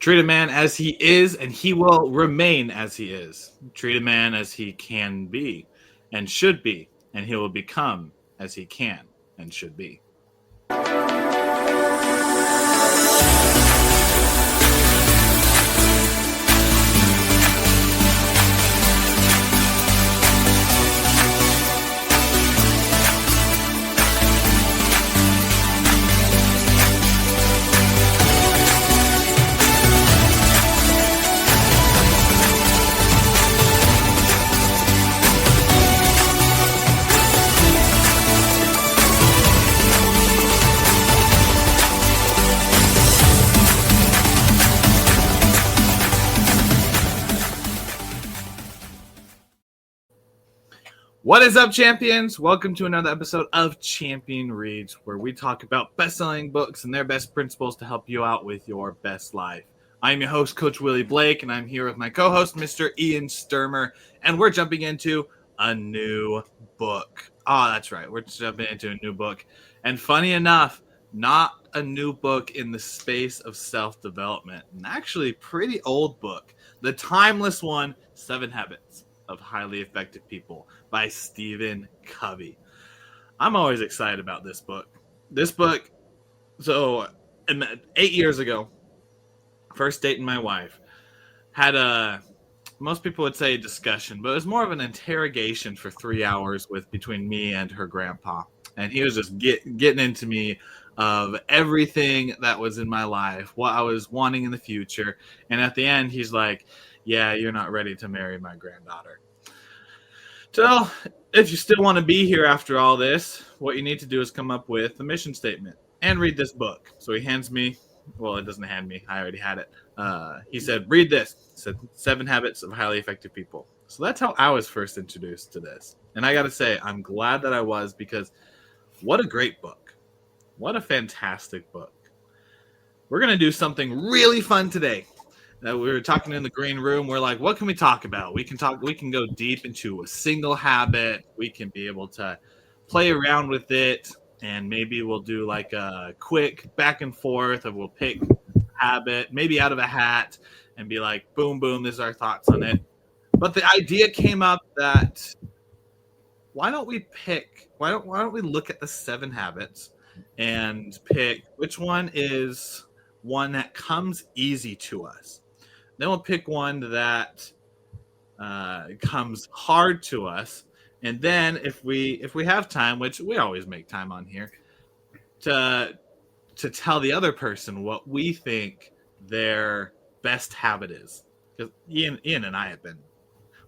Treat a man as he is, and he will remain as he is. Treat a man as he can be and should be, and he will become as he can and should be. What is up, champions? Welcome to another episode of Champion Reads, where we talk about best-selling books and their best principles to help you out with your best life. I'm your host, Coach Willie Blake, and I'm here with my co-host, Mr. Ian Sturmer, and we're jumping into a new book. Oh, that's right. We're jumping into a new book. And funny enough, not a new book in the space of self-development. An actually pretty old book. The timeless one, 7 Habits of Highly Effective People by Stephen Covey. I'm always excited about this book. So 8 years ago, first dating my wife, had most people would say discussion, but it was more of an interrogation for 3 hours between me and her grandpa. And he was just getting into me of everything that was in my life, what I was wanting in the future. And at the end, he's like, yeah, you're not ready to marry my granddaughter. So if you still want to be here after all this, what you need to do is come up with a mission statement and read this book. So he hands me, well, it doesn't hand me, I already had it. He said, read this. He said, 7 Habits of Highly Effective People. So that's how I was first introduced to this. And I got to say, I'm glad that I was, because what a great book. What a fantastic book. We're going to do something really fun today. We were talking in the green room. We're like, what can we talk about? We can go deep into a single habit. We can be able to play around with it. And maybe we'll do like a quick back and forth, or we'll pick a habit, maybe out of a hat, and be like, boom, boom, this is our thoughts on it. But the idea came up that why don't we look at the 7 habits and pick which one is one that comes easy to us. Then we'll pick one that comes hard to us, and then if we have time, which we always make time on here, to tell the other person what we think their best habit is. Because Ian and I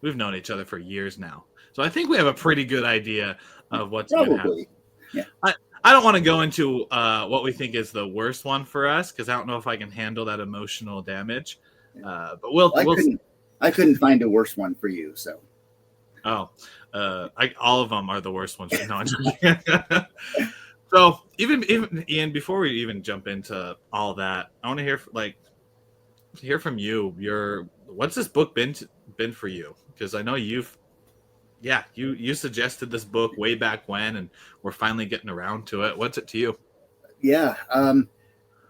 we've known each other for years now, so I think we have a pretty good idea of what's going to happen. Yeah. I don't want to go into what we think is the worst one for us, because I don't know if I can handle that emotional damage. But I couldn't find a worse one for you. So, all of them are the worst ones. No, so even Ian, before we even jump into all that, I want to hear from you. What's this book been for you? Because I know you suggested this book way back when, and we're finally getting around to it. What's it to you? Yeah,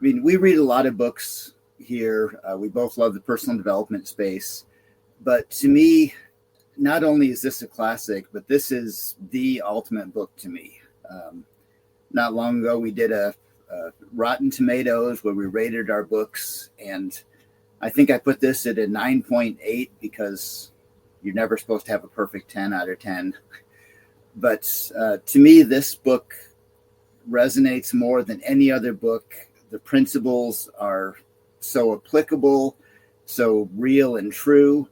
we read a lot of books here. We both love the personal development space, but to me, not only is this a classic, but this is the ultimate book to me. Not long ago, we did a Rotten Tomatoes where we rated our books, and I think I put this at a 9.8 because you're never supposed to have a perfect 10 out of 10. But to me, this book resonates more than any other book. The principles are so applicable, so real and true.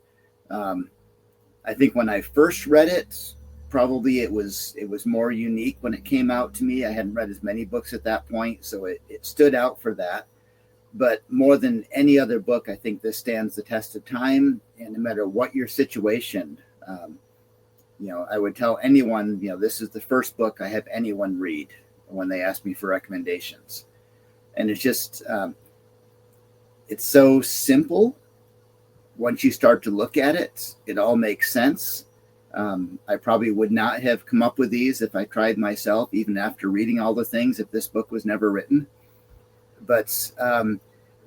I think when I first read it, probably it was more unique when it came out to me. I hadn't read as many books at that point, so it stood out for that. But more than any other book, I think this stands the test of time. And no matter what your situation, I would tell anyone, this is the first book I have anyone read when they ask me for recommendations. And it's just, it's so simple. Once you start to look at it, it all makes sense. I probably would not have come up with these if I tried myself, even after reading all the things, if this book was never written. But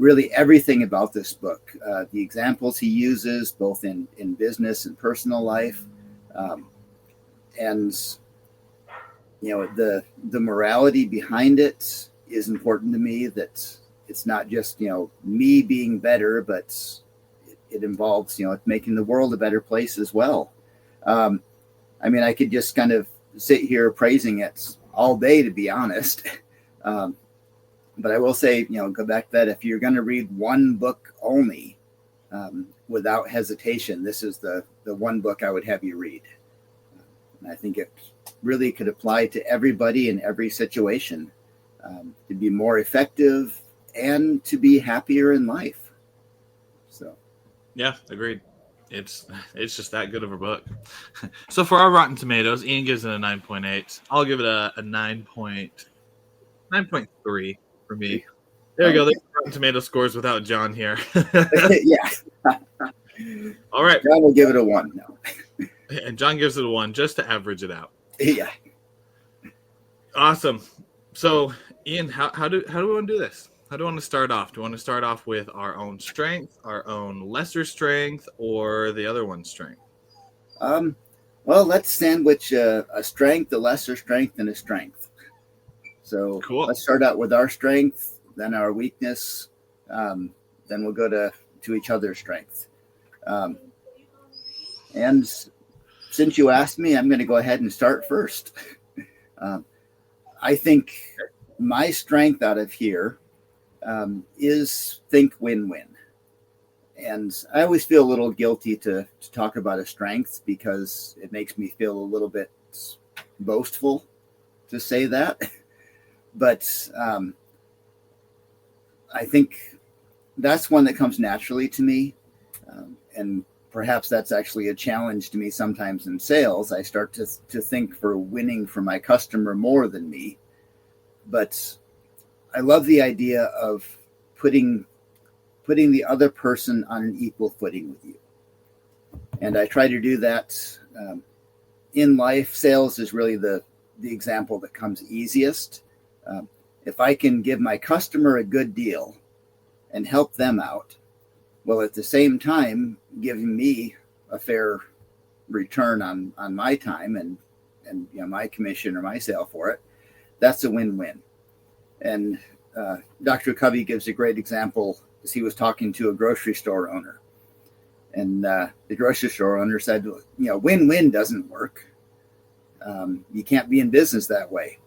really everything about this book, the examples he uses, both in business and personal life, um, and the morality behind it is important to me. That it's not just me being better, but it involves making the world a better place as well. Um, I mean, I could just kind of sit here praising it all day, to be honest. Um, but I will say, go back to that. If you're going to read one book only, without hesitation, this is the one book I would have you read. And I think it really could apply to everybody in every situation, to be more effective and to be happier in life. So, yeah, agreed. It's just that good of a book. So for our Rotten Tomatoes, Ian gives it a 9.8. I'll give it a 9.3 for me. There we go. There's Rotten Tomato scores without John here. Yeah. All right. John will give it a 1 now. And John gives it a 1 just to average it out. Yeah. Awesome. So, Ian, how do we want to do this? How do we want to start off? Do we want to start off with our own strength, our own lesser strength, or the other one's strength? Well, let's sandwich a strength, a lesser strength, and a strength. So cool. Let's start out with our strength, then our weakness, then we'll go to each other's strength. And since you asked me, I'm going to go ahead and start first. I think my strength out of here is think win-win. And I always feel a little guilty to talk about a strength because it makes me feel a little bit boastful to say that. But I think that's one that comes naturally to me. And perhaps that's actually a challenge to me sometimes in sales. I start to think for winning for my customer more than me. But I love the idea of putting the other person on an equal footing with you. And I try to do that in life. Sales is really the example that comes easiest. If I can give my customer a good deal and help them out, while at the same time giving me a fair return on my time and my commission or my sale for it, that's a win-win. And Dr. Covey gives a great example as he was talking to a grocery store owner. And the grocery store owner said, win-win doesn't work. You can't be in business that way.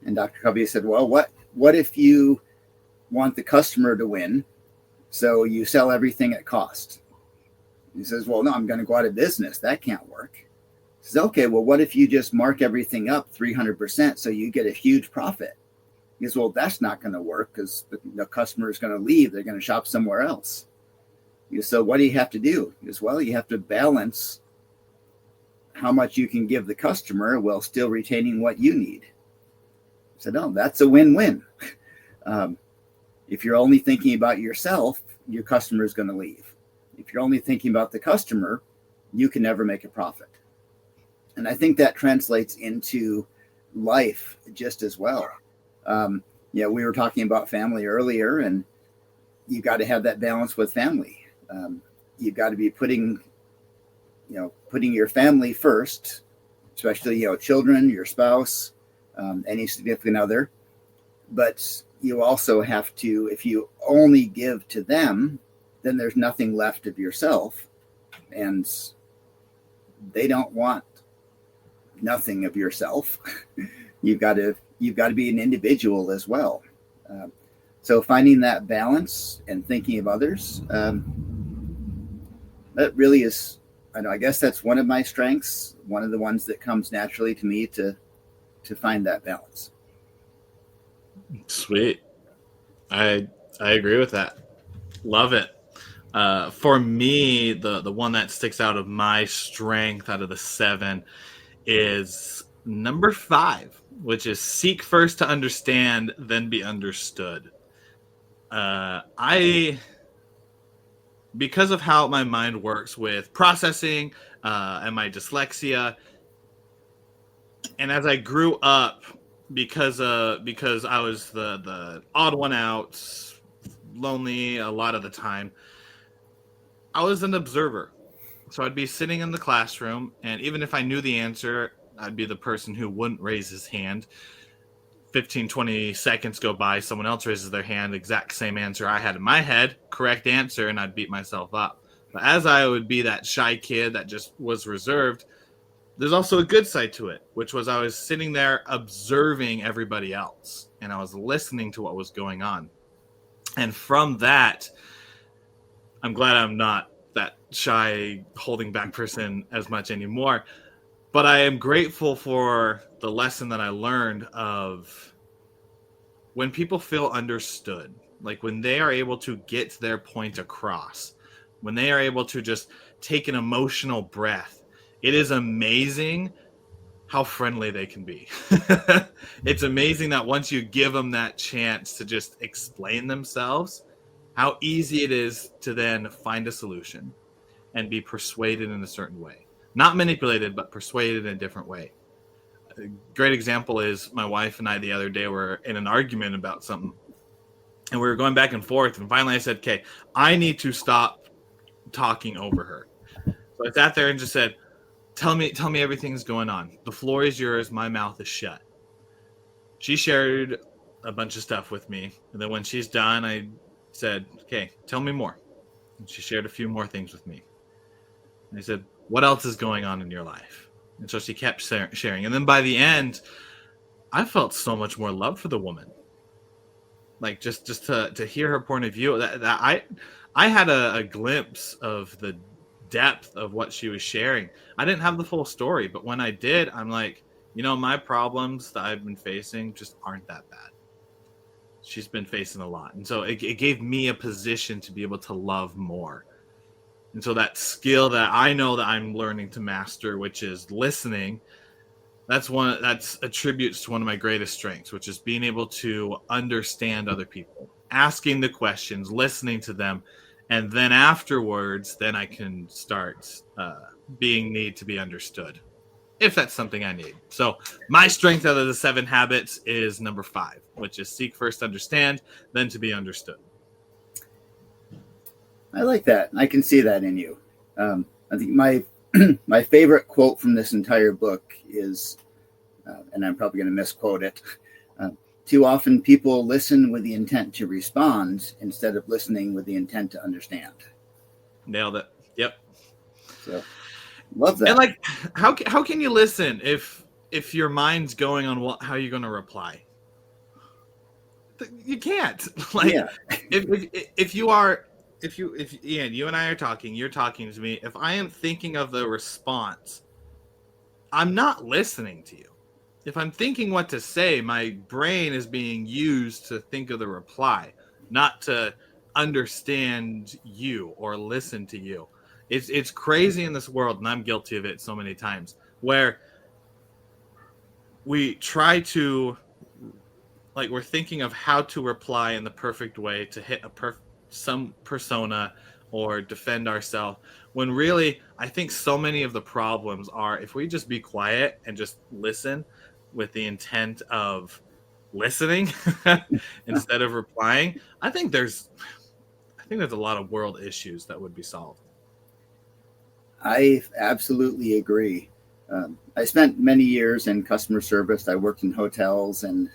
And Dr. Covey said, well, what if you want the customer to win, so you sell everything at cost? He says, well, no, I'm going to go out of business. That can't work. He says, okay, well, what if you just mark everything up 300% so you get a huge profit? He goes, well, that's not going to work because the customer is going to leave. They're going to shop somewhere else. He goes, so what do you have to do? He goes, well, you have to balance how much you can give the customer while still retaining what you need. I said, no, that's a win-win. If you're only thinking about yourself, your customer is going to leave. If you're only thinking about the customer, you can never make a profit. And I think that translates into life just as well. We were talking about family earlier, and you got to have that balance with family. You've got to be putting your family first, especially, children, your spouse, any significant other. But you also have to, if you only give to them, then there's nothing left of yourself. And they don't want nothing of yourself. You've got to be an individual as well. So finding that balance and thinking of others, that really is, I guess that's one of my strengths, one of the ones that comes naturally to me to find that balance. Sweet. I agree with that. Love it. For me, the one that sticks out of my strength out of the 7 is number 5, which is seek first to understand, then be understood. Because of how my mind works with processing and my dyslexia, and as I grew up, because I was the odd one out, lonely a lot of the time, I was an observer. So I'd be sitting in the classroom, and even if I knew the answer, I'd be the person who wouldn't raise his hand. 15, 20 seconds go by, someone else raises their hand, exact same answer I had in my head, correct answer, and I'd beat myself up. But as I would be that shy kid that just was reserved, there's also a good side to it, which was I was sitting there observing everybody else, and I was listening to what was going on. And from that, I'm glad I'm not that shy, holding back person as much anymore. But I am grateful for the lesson that I learned of when people feel understood, like when they are able to get their point across, when they are able to just take an emotional breath. It is amazing how friendly they can be. It's amazing that once you give them that chance to just explain themselves, how easy it is to then find a solution and be persuaded in a certain way. Not manipulated, but persuaded in a different way. A great example is my wife and I the other day were in an argument about something, and we were going back and forth, and finally I said, okay, I need to stop talking over her. So I sat there and just said, tell me everything's going on. The floor is yours, my mouth is shut. She shared a bunch of stuff with me, and then when she's done, I said, okay, tell me more. And she shared a few more things with me. And I said, what else is going on in your life? And so she kept sharing. And then by the end, I felt so much more love for the woman. Like just to hear her point of view, that I had a glimpse of the depth of what she was sharing. I didn't have the full story, but when I did, I'm like, my problems that I've been facing just aren't that bad. She's been facing a lot. And so it gave me a position to be able to love more. And so that skill that I know that I'm learning to master, which is listening, that's attributes to one of my greatest strengths, which is being able to understand other people, asking the questions, listening to them, and then afterwards, then I can start being need to be understood, if that's something I need. So my strength out of the 7 habits is number 5, which is seek first, understand, then to be understood. I like that. I can see that in you. I think my my favorite quote from this entire book is, and I'm probably going to misquote it, too often people listen with the intent to respond instead of listening with the intent to understand. Nailed it. Yep. So, love that. And like, how can you listen if your mind's going on how you're going to reply? You can't. Like, yeah. if Ian, you and I are talking, you're talking to me. If I am thinking of the response, I'm not listening to you. If I'm thinking what to say, my brain is being used to think of the reply, not to understand you or listen to you. It's crazy in this world, and I'm guilty of it so many times, where we try to, like, we're thinking of how to reply in the perfect way to hit some persona or defend ourselves, when really I think so many of the problems are if we just be quiet and just listen with the intent of listening instead of replying. I think there's a lot of world issues that would be solved. I absolutely agree. I spent many years in customer service. I worked in hotels and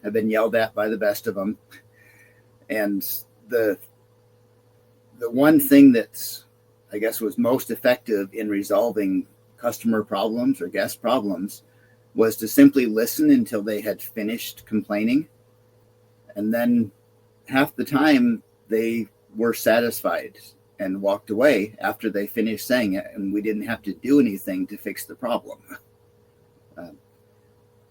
have been yelled at by the best of them. And the one thing that's, I guess, was most effective in resolving customer problems or guest problems was to simply listen until they had finished complaining. And then half the time they were satisfied and walked away after they finished saying it, and we didn't have to do anything to fix the problem.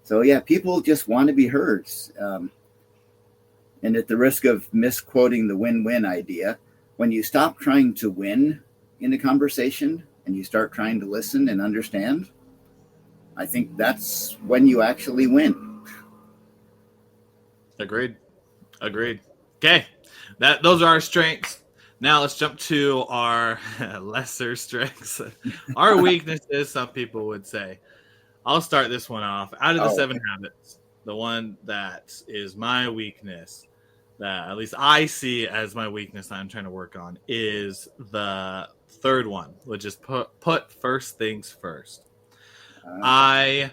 So yeah, people just want to be heard. And at the risk of misquoting the win-win idea, when you stop trying to win in a conversation and you start trying to listen and understand, I think that's when you actually win. Agreed. Okay, those are our strengths. Now let's jump to our lesser strengths. Our weaknesses, some people would say. I'll start this one off. Out of the 7 habits, the one that is my weakness, that at least I see as my weakness that I'm trying to work on is the third one, which is put first things first. I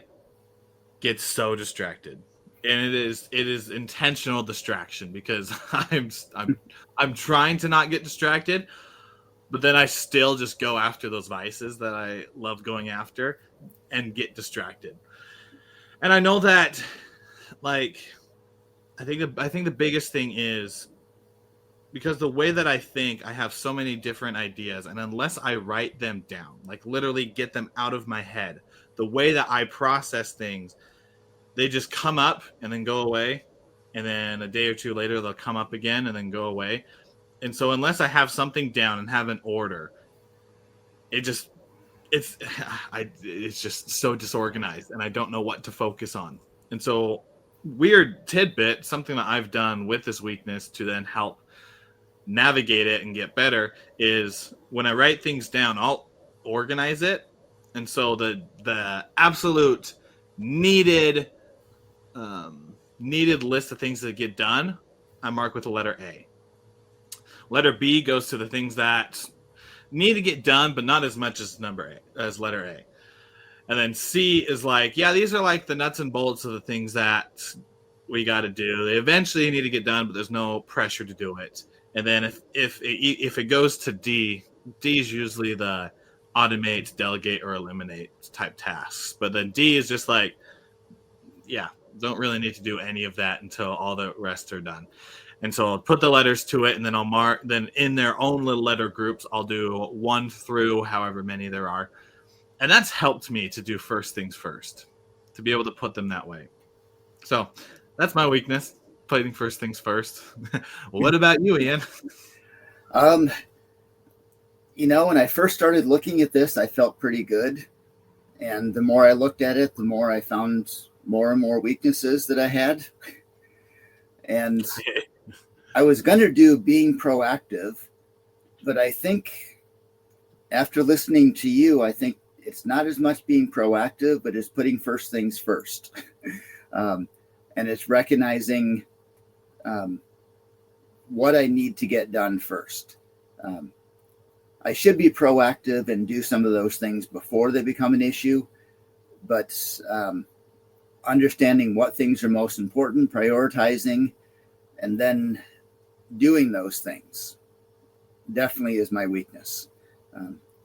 get so distracted, and it is intentional distraction because I'm trying to not get distracted, but then I still just go after those vices that I love going after and get distracted. And I know that, like, I think the biggest thing is because the way that I think, I have so many different ideas, and unless I write them down, like literally get them out of my head, the way that I process things, they just come up and then go away, and then a day or two later they'll come up again and then go away. And so unless I have something down and have an order, it just it's it's just so disorganized, and I don't know what to focus on. And so, weird tidbit, something that I've done with this weakness to then help navigate it and get better is when I write things down, I'll organize it. And so the absolute needed needed list of things that get done, I mark with the letter A. Letter B goes to the things that need to get done, but not as much as letter A. And then C is like, yeah, these are like the nuts and bolts of the things that we got to do. They eventually need to get done, but there's no pressure to do it. And then if it goes to D, D is usually the automate, delegate, or eliminate type tasks. But then D is just like, yeah, don't really need to do any of that until all the rest are done. And so I'll put the letters to it, and then I'll mark. Then in their own little letter groups, I'll do 1 through however many there are, and that's helped me to do first things first, to be able to put them that way. So that's my weakness, putting first things first. What about you, Ian? When I first started looking at this, I felt pretty good, and the more I looked at it, the more I found more and more weaknesses that I had, and I was going to do being proactive, but I think after listening to you, I think it's not as much being proactive, but it's putting first things first. And it's recognizing what I need to get done first. I should be proactive and do some of those things before they become an issue, but understanding what things are most important, prioritizing, and then doing those things definitely is my weakness.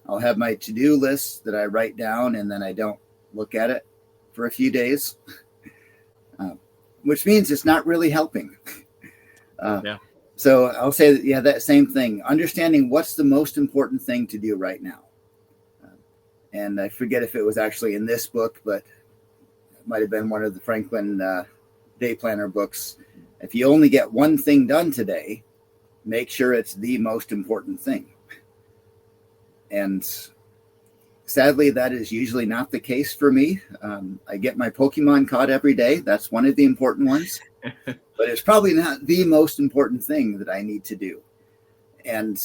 I'll have my to-do list that I write down, and then I don't look at it for a few days, which means it's not really helping. Yeah. So I'll say that same thing, understanding what's the most important thing to do right now. And I forget if it was actually in this book, but it might have been one of the Franklin Day Planner books. If you only get one thing done today, make sure it's the most important thing. And sadly, that is usually not the case for me. I get my Pokemon caught every day. That's one of the important ones. But it's probably not the most important thing that I need to do. And,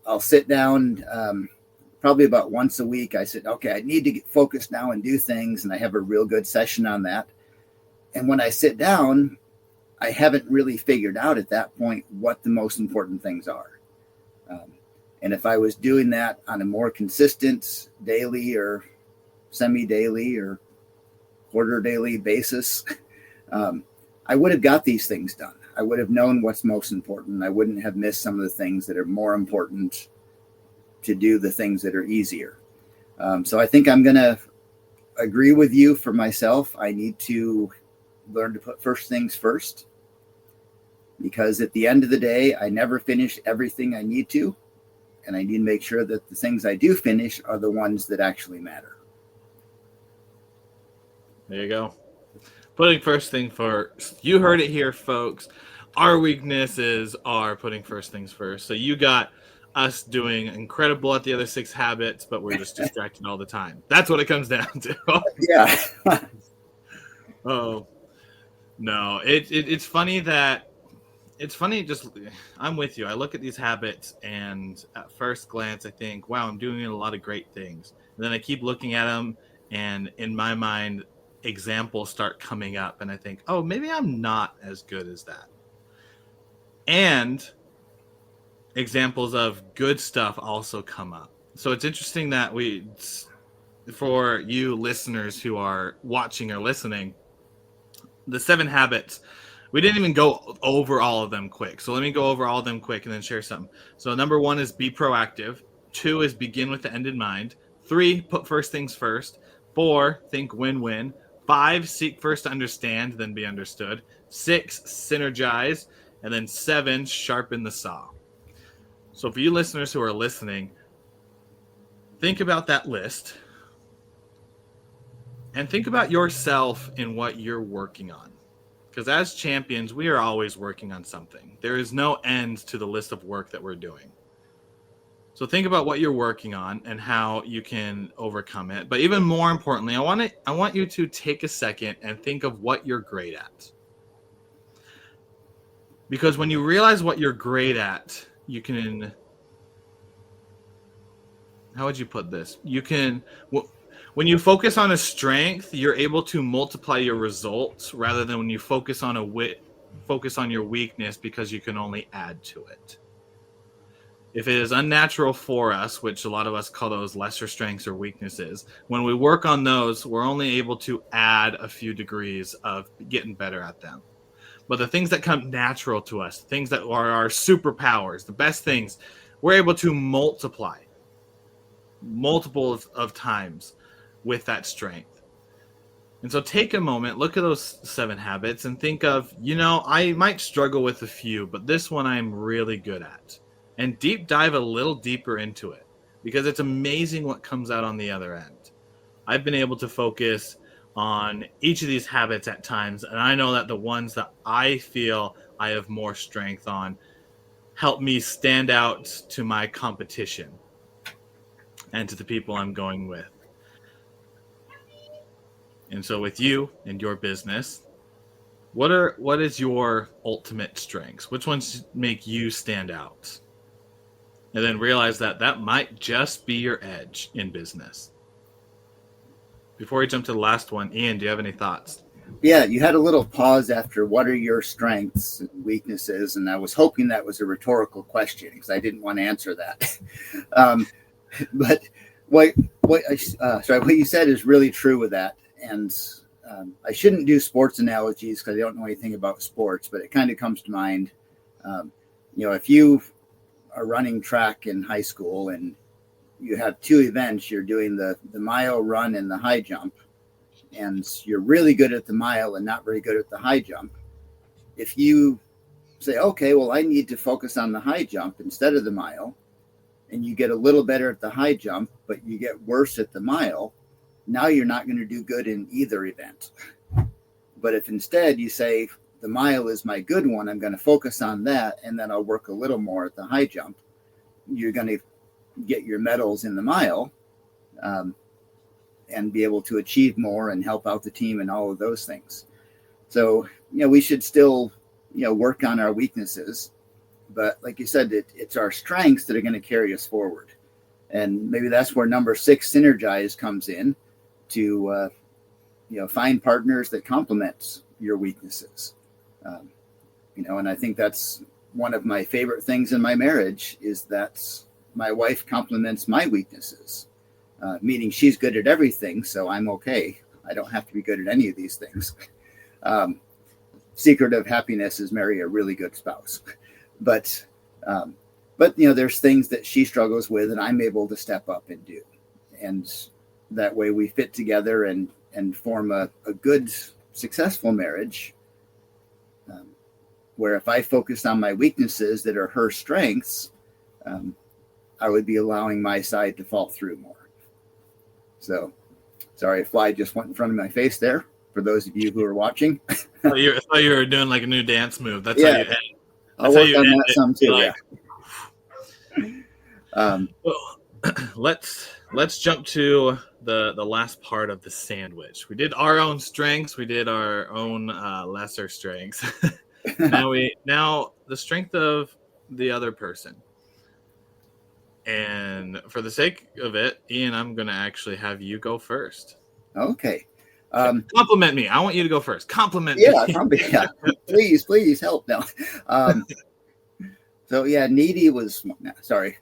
I'll sit down probably about once a week. I said, okay, I need to get focused now and do things. And I have a real good session on that. And when I sit down, I haven't really figured out at that point what the most important things are. And if I was doing that on a more consistent daily or semi-daily or quarter daily basis, I would have got these things done. I would have known what's most important. I wouldn't have missed some of the things that are more important to do the things that are easier. So I think I'm going to agree with you for myself. I need to learn to put first things first, because at the end of the day, I never finish everything I need to. And I need to make sure that the things I do finish are the ones that actually matter. There you go. Putting first thing first. You heard it here, folks. Our weaknesses are putting first things first. So you got us doing incredible at the other 6 habits, but we're just distracted all the time. That's what it comes down to. Yeah. Oh, no. It's funny that I'm with you. I look at these habits, and at first glance, I think, wow, I'm doing a lot of great things. And then I keep looking at them, and in my mind, examples start coming up, and I think, oh, maybe I'm not as good as that. and examples of good stuff also come up. So it's interesting that for you listeners who are watching or listening, the 7 habits, we didn't even go over all of them quick. So let me go over all of them quick and then share something. So number 1 is be proactive. 2 is begin with the end in mind. 3, put first things first. 4, think win-win. 5, seek first to understand, then be understood. 6, synergize. And then 7, sharpen the saw. So for you listeners who are listening, think about that list and think about yourself and what you're working on. Because as champions, we are always working on something. There is no end to the list of work that we're doing. So think about what you're working on and how you can overcome it. But even more importantly, I want you to take a second and think of what you're great at. Because when you realize what you're great at, you can, how would you put this? You can, when you focus on a strength, you're able to multiply your results rather than when you focus on your weakness, because you can only add to it. If it is unnatural for us, which a lot of us call those lesser strengths or weaknesses, when we work on those, we're only able to add a few degrees of getting better at them. But the things that come natural to us, things that are our superpowers, the best things, we're able to multiply multiples of times with that strength. And so take a moment, look at those 7 habits and think of, I might struggle with a few, but this one I'm really good at. And deep dive a little deeper into it, because it's amazing what comes out on the other end. I've been able to focus on each of these habits at times, and I know that the ones that I feel I have more strength on help me stand out to my competition and to the people I'm going with. And so with you and your business, what is your ultimate strengths? Which ones make you stand out? And then realize that might just be your edge in business. Before we jump to the last one, Ian, do you have any thoughts? Yeah, you had a little pause after what are your strengths and weaknesses, and I was hoping that was a rhetorical question because I didn't want to answer that. But what you said is really true with that. And I shouldn't do sports analogies because I don't know anything about sports, but it kind of comes to mind. If you are running track in high school and you have 2 events, you're doing the mile run and the high jump, and you're really good at the mile and not very good at the high jump. If you say, okay, well, I need to focus on the high jump instead of the mile, and you get a little better at the high jump, but you get worse at the mile, now you're not going to do good in either event. But if instead you say, the mile is my good one, I'm going to focus on that, and then I'll work a little more at the high jump, you're going to get your medals in the mile and be able to achieve more and help out the team and all of those things. So, we should still, work on our weaknesses. But like you said, it's our strengths that are going to carry us forward. And maybe that's where number 6, synergize, comes in to, find partners that complement your weaknesses. And I think that's one of my favorite things in my marriage is that my wife complements my weaknesses, meaning she's good at everything. So I'm okay. I don't have to be good at any of these things. Secret of happiness is marry a really good spouse. But there's things that she struggles with and I'm able to step up and do. And that way we fit together and form a good, successful marriage. Where if I focused on my weaknesses that are her strengths, I would be allowing my side to fall through more. So, sorry, a fly just went in front of my face there. For those of you who are watching, I thought you were doing like a new dance move. That's yeah. how you end. I'll work on that some too. Like, yeah. Let's jump to the last part of the sandwich. We did our own strengths. We did our own lesser strengths. Now the strength of the other person. And for the sake of it, Ian, I'm going to actually have you go first. Okay. Compliment me. I want you to go first. Compliment me. Yeah. Please help now. So yeah, needy was sorry.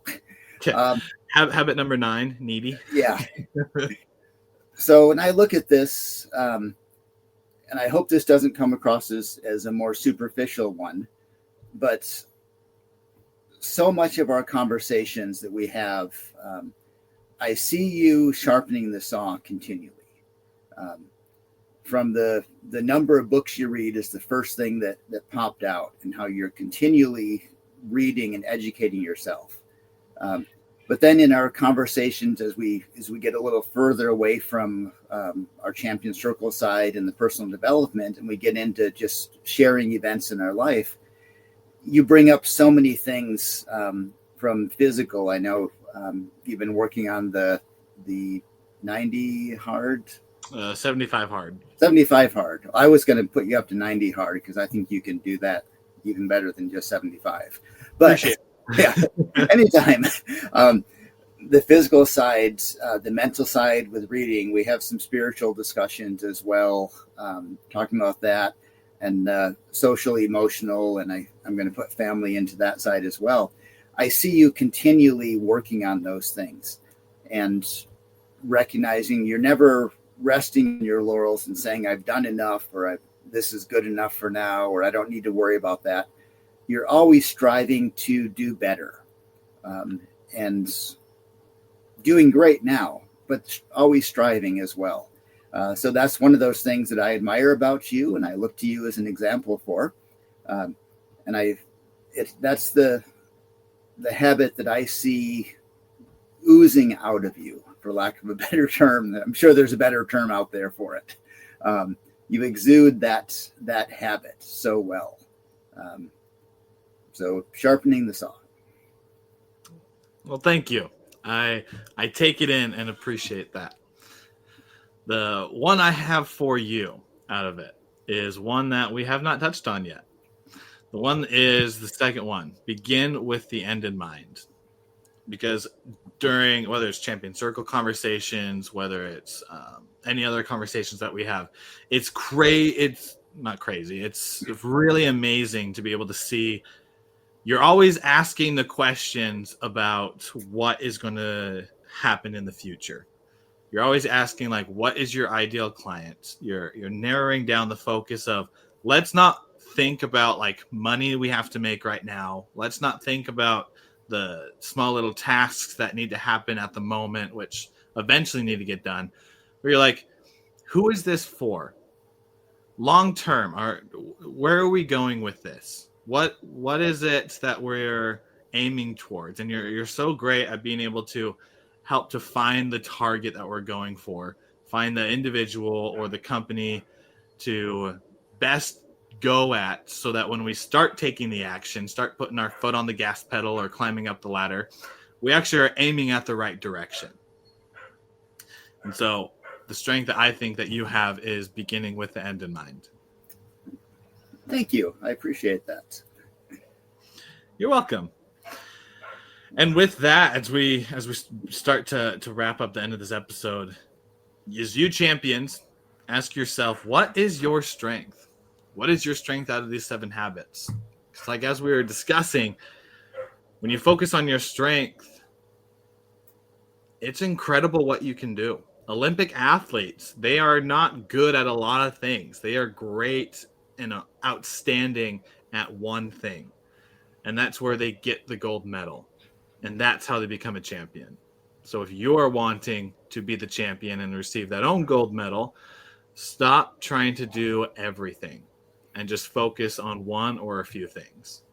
Okay. Habit number 9, needy. Yeah. So when I look at this, and I hope this doesn't come across as a more superficial one, but so much of our conversations that we have, I see you sharpening the saw continually. Um, from the number of books you read is the first thing that popped out, and how you're continually reading and educating yourself. But then in our conversations, as we get a little further away from our champion circle side and the personal development, and we get into just sharing events in our life, you bring up so many things from physical. I know you've been working on the 90 hard. 75 hard. 75 hard. I was going to put you up to 90 hard because I think you can do that even better than just 75. But yeah, anytime. The physical side, the mental side with reading, we have some spiritual discussions as well, talking about that, and social, emotional, and I'm going to put family into that side as well. I see you continually working on those things and recognizing you're never resting in your laurels and saying, I've done enough, or this is good enough for now, or I don't need to worry about that. You're always striving to do better, and doing great now, but always striving as well. So that's one of those things that I admire about you, and I look to you as an example for. And that's the habit that I see oozing out of you, for lack of a better term. I'm sure there's a better term out there for it. You exude that habit so well. So sharpening the saw. Well, thank you. I take it in and appreciate that. The one I have for you out of it is one that we have not touched on yet. The one is the second one. Begin with the end in mind. Because during, whether it's champion circle conversations, whether it's any other conversations that we have, it's not crazy. It's really amazing to be able to see. You're always asking the questions about what is going to happen in the future. You're always asking, like, what is your ideal client? You're narrowing down the focus of, let's not think about like money we have to make right now. Let's not think about the small little tasks that need to happen at the moment, which eventually need to get done. Where you're like, who is this for? Long term, where are we going with this? What is it that we're aiming towards? And you're so great at being able to help to find the target that we're going for, find the individual or the company to best go at, so that when we start taking the action, start putting our foot on the gas pedal or climbing up the ladder, we actually are aiming at the right direction. And so the strength that I think that you have is beginning with the end in mind. Thank you. I appreciate that. You're welcome. And with that, as we start to wrap up the end of this episode, as you champions, ask yourself, what is your strength? What is your strength out of these 7 habits? It's like, as we were discussing, when you focus on your strength, it's incredible what you can do. Olympic athletes, they are not good at a lot of things. They are great and outstanding at one thing. And that's where they get the gold medal. And that's how they become a champion. So if you're wanting to be the champion and receive that own gold medal, stop trying to do everything and just focus on one or a few things.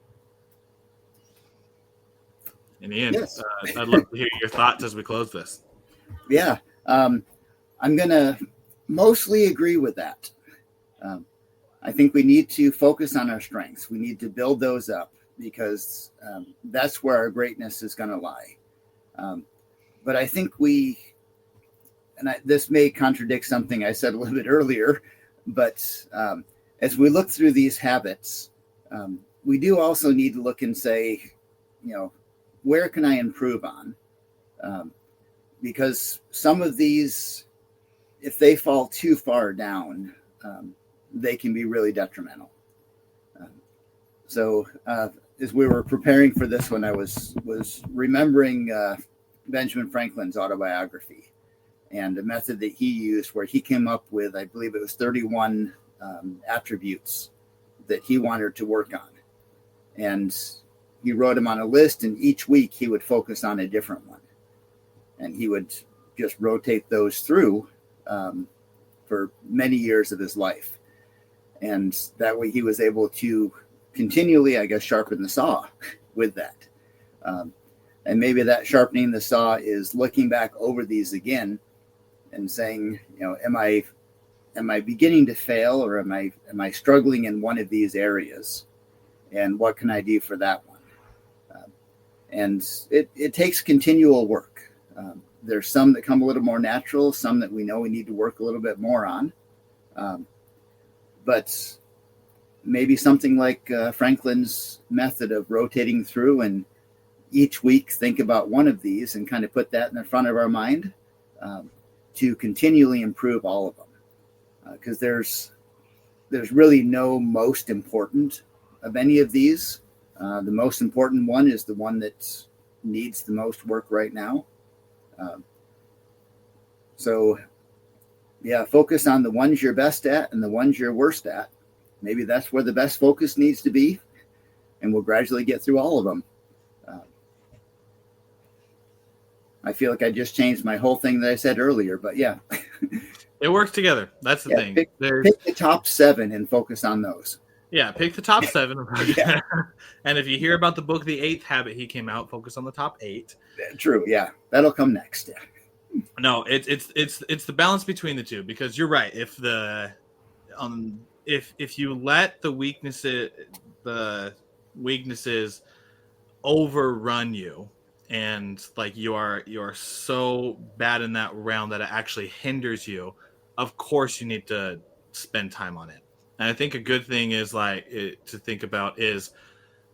And Ian, yes. I'd love to hear your thoughts as we close this. Yeah. I'm going to mostly agree with that. I think we need to focus on our strengths. We need to build those up, because that's where our greatness is going to lie. But I think this may contradict something I said a little bit earlier, but as we look through these habits, we do also need to look and say, where can I improve on? Because some of these, if they fall too far down, they can be really detrimental. So as we were preparing for this one, I was remembering Benjamin Franklin's autobiography and a method that he used where he came up with, I believe it was 31 attributes that he wanted to work on. And he wrote them on a list, and each week he would focus on a different one. And he would just rotate those through for many years of his life. And that way he was able to continually, I guess, sharpen the saw with that. And maybe that sharpening the saw is looking back over these again and saying, am I beginning to fail, or am I struggling in one of these areas? And what can I do for that one? And it takes continual work. There's some that come a little more natural, some that we know we need to work a little bit more on. But maybe something like Franklin's method of rotating through and each week think about one of these and kind of put that in the front of our mind to continually improve all of them. Because there's really no most important of any of these. The most important one is the one that needs the most work right now. So focus on the ones you're best at and the ones you're worst at. Maybe that's where the best focus needs to be, and we'll gradually get through all of them. I feel like I just changed my whole thing that I said earlier, but yeah. It works together. That's the thing. Pick the top 7 and focus on those. Yeah, pick the top 7. Yeah. And if you hear about the book, The 8th Habit, he came out, focus on the top 8. True, yeah. That'll come next. Yeah. No, it's the balance between the two, because you're right. If you let the weaknesses overrun you, and like you are so bad in that realm that it actually hinders you, of course you need to spend time on it. And I think a good thing is to think about is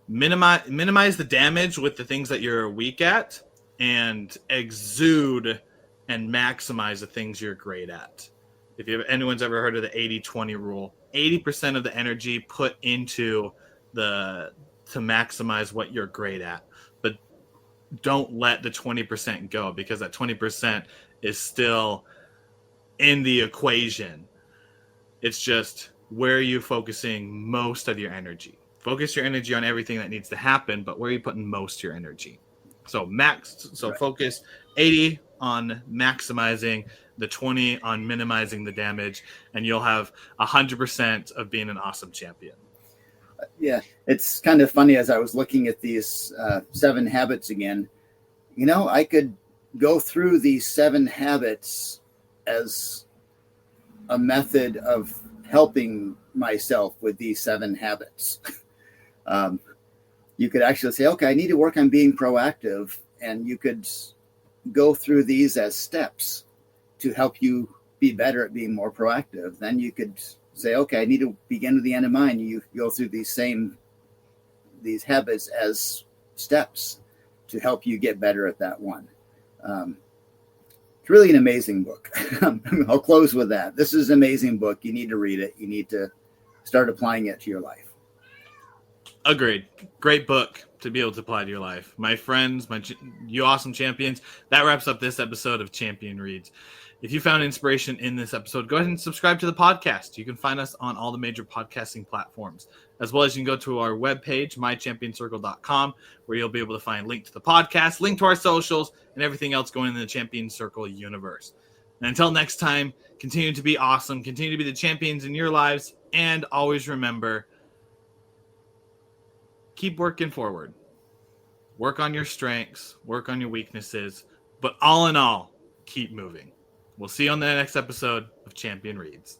minimize the damage with the things that you're weak at, and exude and maximize the things you're great at. If anyone's ever heard of the 80-20 rule, 80% of the energy put into to maximize what you're great at, but don't let the 20% go, because that 20% is still in the equation. It's just, where are you focusing most of your energy? Focus your energy on everything that needs to happen, but where are you putting most of your energy? So right. Focus 80 on maximizing, the 20 on minimizing the damage, and you'll have 100% of being an awesome champion. Yeah, it's kind of funny as I was looking at these 7 habits again. I could go through these 7 habits as a method of helping myself with these 7 habits. You could actually say, okay, I need to work on being proactive, and you could go through these as steps to help you be better at being more proactive. Then you could say, okay, I need to begin with the end in mind. You go through these habits as steps to help you get better at that one. It's really an amazing book. I'll close with that. This is an amazing book. You need to read it. You need to start applying it to your life. Agreed. Great book to be able to apply to your life. My friends, you awesome champions, that wraps up this episode of Champion Reads. If you found inspiration in this episode, go ahead and subscribe to the podcast. You can find us on all the major podcasting platforms, as well as you can go to our webpage, mychampionscircle.com, where you'll be able to find a link to the podcast, link to our socials, and everything else going in the Champion Circle universe. And until next time, continue to be awesome, continue to be the champions in your lives, and always remember, keep working forward. Work on your strengths, work on your weaknesses, but all in all, keep moving. We'll see you on the next episode of Champion Reads.